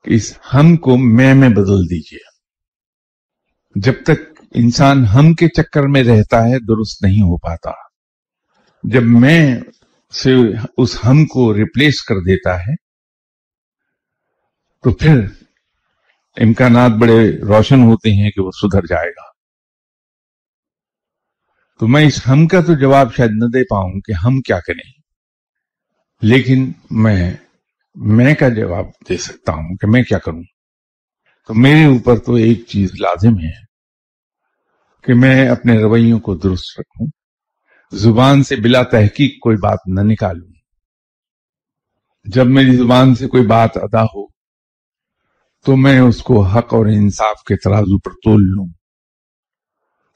کہ اس ہم کو میں بدل دیجیے. جب تک انسان ہم کے چکر میں رہتا ہے درست نہیں ہو پاتا. جب میں سے اس ہم کو ریپلیس کر دیتا ہے تو پھر امکانات بڑے روشن ہوتے ہیں کہ وہ سدھر جائے گا. تو میں اس ہم کا تو جواب شاید نہ دے پاؤں کہ ہم کیا کریں، لیکن میں کا جواب دے سکتا ہوں کہ میں کیا کروں. تو میرے اوپر تو ایک چیز لازم ہے کہ میں اپنے رویوں کو درست رکھوں، زبان سے بلا تحقیق کوئی بات نہ نکالوں. جب میری زبان سے کوئی بات ادا ہو تو میں اس کو حق اور انصاف کے ترازو پر تول لوں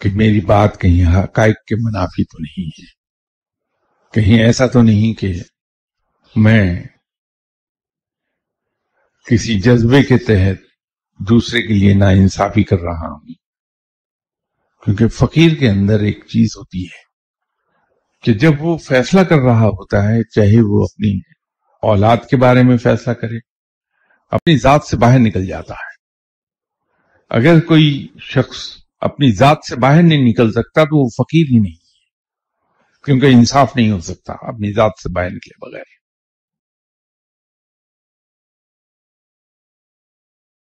کہ میری بات کہیں حقائق کے منافی تو نہیں ہے، کہیں ایسا تو نہیں کہ میں کسی جذبے کے تحت دوسرے کے لیے ناانصافی کر رہا ہوں. کیونکہ فقیر کے اندر ایک چیز ہوتی ہے کہ جب وہ فیصلہ کر رہا ہوتا ہے، چاہے وہ اپنی اولاد کے بارے میں فیصلہ کرے، اپنی ذات سے باہر نکل جاتا ہے. اگر کوئی شخص اپنی ذات سے باہر نہیں نکل سکتا تو وہ فقیر ہی نہیں ہے، کیونکہ انصاف نہیں ہو سکتا اپنی ذات سے باہر نکلے بغیر.